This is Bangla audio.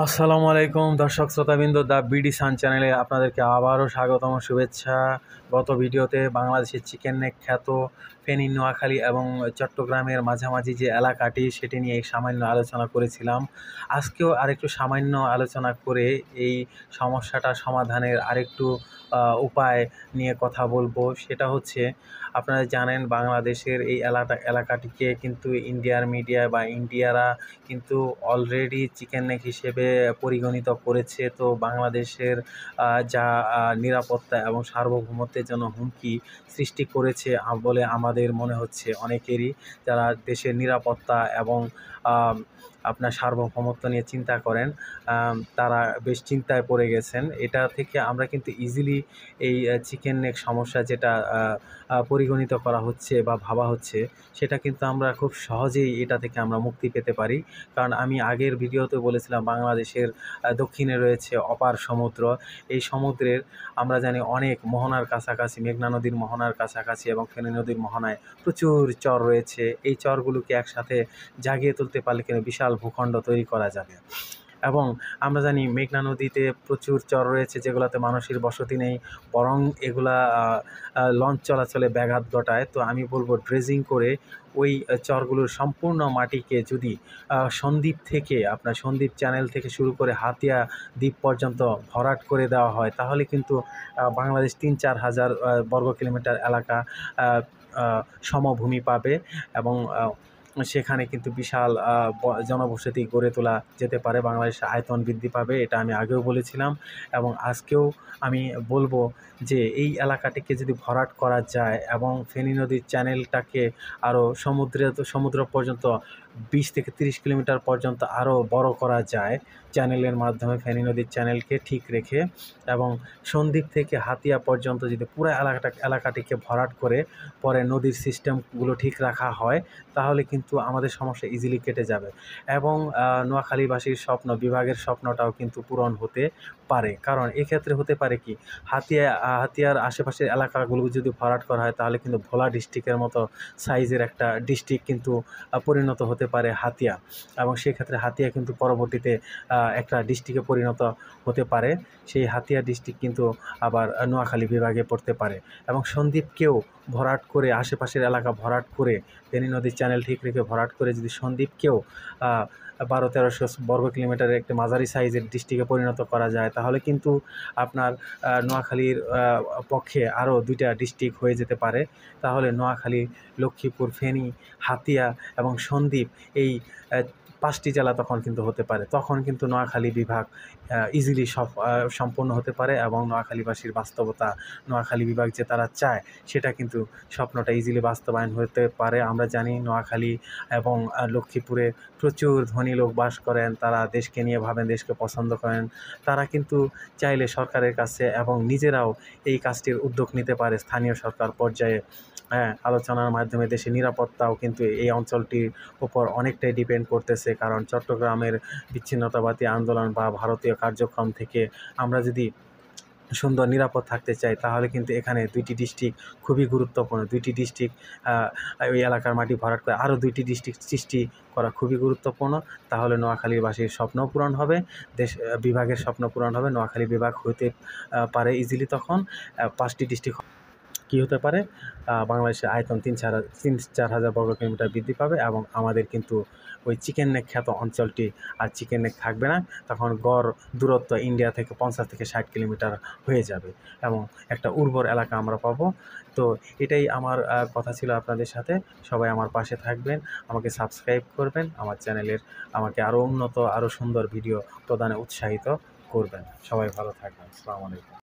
আসসালামু আলাইকুম দর্শক শ্রোতাবৃন্দ, দ্য বিডি সান চ্যানেলে আপনাদেরকে আবারও স্বাগতম শুভেচ্ছা। গত ভিডিওতে বাংলাদেশের চিকেন নেক খ্যাত ফেনী, নোয়াখালী এবং চট্টগ্রামের মাঝামাঝি যে এলাকাটি সেটি নিয়ে সামান্য আলোচনা করেছিলাম। আজকেও আরেকটু সামান্য আলোচনা করে এই সমস্যাটা সমাধানের আরেকটু উপায় নিয়ে কথা বলবো। সেটা হচ্ছে, আপনারা জানেন বাংলাদেশের এই এলাকাটিকে কিন্তু ইন্ডিয়ার মিডিয়া বা ইন্ডিয়ারা কিন্তু অলরেডি চিকেন নেক হিসেবে পরিগণিত করেছে। তো বাংলাদেশের যা নিরাপত্তা এবং সার্বভৌমত্বের জন্য হুমকি সৃষ্টি করেছে বলে আমাদের মনে হচ্ছে অনেকেরই, যারা দেশের নিরাপত্তা এবং আপনার সার্বভৌমত্ব নিয়ে চিন্তা করেন, তারা বেশ চিন্তায় পড়ে গেছেন। এটা থেকে আমরা কিন্তু ইজিলি এই চিকেন নেক সমস্যা যেটা পরিগণিত করা হচ্ছে বা ভাবা হচ্ছে, সেটা কিন্তু আমরা খুব সহজেই এটা থেকে আমরা মুক্তি পেতে পারি। কারণ আমি আগের ভিডিওতে বলেছিলাম বাংলাদেশের দক্ষিণে রয়েছে অপার সমুদ্র। এই সমুদ্রের আমরা জানি অনেক মোহনার কাছাকাছি, মেঘনা নদীর মোহনার কাছাকাছি এবং ফেনী নদীর মোহনায় প্রচুর চর রয়েছে। এই চরগুলোকে একসাথে জাগিয়ে তুলতে পারলে কিন্তু বিশাল ভূখণ্ড তৈরি করা যাবে। এবং আমরা জানি মেঘনা নদীতে প্রচুর চর রয়েছে যেগুলোতে মানুষের বসতি নেই, বরং এগুলা লঞ্চ চলাচলে ব্যাঘাত ঘটায়। তো আমি বলবো, ড্রেজিং করে ওই চরগুলোর সম্পূর্ণ মাটিকে যদি সন্দ্বীপ থেকে, আপনার সন্দ্বীপ চ্যানেল থেকে শুরু করে হাতিয়া দ্বীপ পর্যন্ত ভরাট করে দেওয়া হয়, তাহলে কিন্তু বাংলাদেশ ৩-৪ হাজার বর্গ কিলোমিটার এলাকা সমভূমি পাবে এবং সেখানে কিন্তু বিশাল জনবসতি গড়ে তোলা যেতে পারে। বাংলাদেশের আয়তন বৃদ্ধি পাবে, এটা আমি আগেও বলেছিলাম এবং আজকেও আমি বলবো যে এই এলাকাটিকে যদি ভরাট করা যায় এবং ফেনী নদীর চ্যানেলটাকে আরও সমুদ্র পর্যন্ত ২০ থেকে ৩০ কিলোমিটার পর্যন্ত আরও বড় করা যায় চ্যানেলের মাধ্যমে, ফেনী নদীর চ্যানেলকে ঠিক রেখে, এবং সন্দ্বীপ থেকে হাতিয়া পর্যন্ত যদি পুরো এলাকাটিকে ভরাট করে পরে নদীর সিস্টেমগুলো ঠিক রাখা হয়, তাহলে কিন্তু আমাদের সমস্যা ইজিলি কেটে যাবে এবং নোয়াখালীবাসীর স্বপ্ন, বিভাগের স্বপ্নটাও কিন্তু পূরণ হতে পারে। কারণ এক্ষেত্রে হতে পারে কি, হাতিয়ার আশেপাশের এলাকাগুলো যদি ভরাট করা হয়, তাহলে কিন্তু ভোলা ডিস্ট্রিক্টের মতো সাইজের একটা ডিস্ট্রিক্ট কিন্তু পরিণত হতে পারে হাতিয়া, এবং সেক্ষেত্রে হাতিয়া কিন্তু পরবর্তীতে একটা ডিস্ট্রিক্টে পরিণত হতে পারে। সেই হাতিয়া ডিস্ট্রিক্ট কিন্তু আবার নোয়াখালী বিভাগে পড়তে পারে এবং সন্দ্বীপকেও ভরাট করে, আশেপাশের এলাকা ভরাট করে, ফেনী নদীর চ্যানেল ঠিক রেখে ভরাট করে যদি সন্দ্বীপকেও ১২-১৩০০ বর্গ কিলোমিটারের একটি মাঝারি সাইজের ডিস্ট্রিক্টে পরিণত করা যায়, তাহলে কিন্তু আপনার নোয়াখালীর পক্ষে আরও ২টা ডিস্ট্রিক্ট হয়ে যেতে পারে। তাহলে নোয়াখালী, লক্ষ্মীপুর, ফেনী, হাতিয়া এবং সন্দ্বীপ, এই 5টি জেলা তখন কিন্তু হতে পারে। তখন কিন্তু নোয়াখালী বিভাগ ইজিলি সম্পন্ন হতে পারে এবং নোয়াখালীবাসীর বাস্তবতা, নোয়াখালী বিভাগ যে তারা চায়, সেটা কিন্তু স্বপ্নটা ইজিলি বাস্তবায়ন হতে পারে। আমরা জানি নোয়াখালী এবং লক্ষ্মীপুরে প্রচুর ধনী লোক বাস করেন, তারা দেশকে নিয়ে ভাবেন, দেশকে পছন্দ করেন। তারা কিন্তু চাইলে সরকারের কাছে এবং নিজেরাও এই কাজটির উদ্যোগ নিতে পারে স্থানীয় সরকার পর্যায়ে। আলোচনার মাধ্যমে দেশের নিরাপত্তাও কিন্তু এই অঞ্চলটির উপর অনেকটাই ডিপেন্ড করতেছে। কারণ চট্টগ্রামের বিচ্ছিন্নতাবাদী আন্দোলন বা ভারতীয় কার্যক্রম থেকে আমরা যদি সুন্দর নিরাপদ থাকতে চাই, তাহলে কিন্তু এখানে 2টি ডিস্ট্রিক্ট খুবই গুরুত্বপূর্ণ। 2টি ডিস্ট্রিক্ট, ওই এলাকার মাটি ভরাট করে আরও 2টি ডিস্ট্রিক্ট সৃষ্টি করা খুবই গুরুত্বপূর্ণ। তাহলে নোয়াখালীবাসীর স্বপ্নও পূরণ হবে, বিভাগের স্বপ্ন পূরণ হবে। নোয়াখালী বিভাগ হতে পারে ইজিলি তখন 5টি ডিস্ট্রিক্ট কী হতে পারে, বাংলাদেশের আয়তন ৩-৪ হাজার বর্গ কিলোমিটার বৃদ্ধি পাবে এবং আমাদের কিন্তু ওই চিকেন নেক খ্যাত অঞ্চলটি আর চিকেন নেক থাকবে না। তখন গড় দূরত্ব ইন্ডিয়া থেকে 50 থেকে 60 কিলোমিটার হয়ে যাবে এবং একটা উর্বর এলাকা আমরা পাবো। তো এটাই আমার কথা ছিল আপনাদের সাথে। সবাই আমার পাশে থাকবেন, আমাকে সাবস্ক্রাইব করবেন, আমার চ্যানেলের আমাকে আরও উন্নত, আরও সুন্দর ভিডিও প্রদানে উৎসাহিত করবেন। সবাই ভালো থাকবেন। আসসালামু আলাইকুম।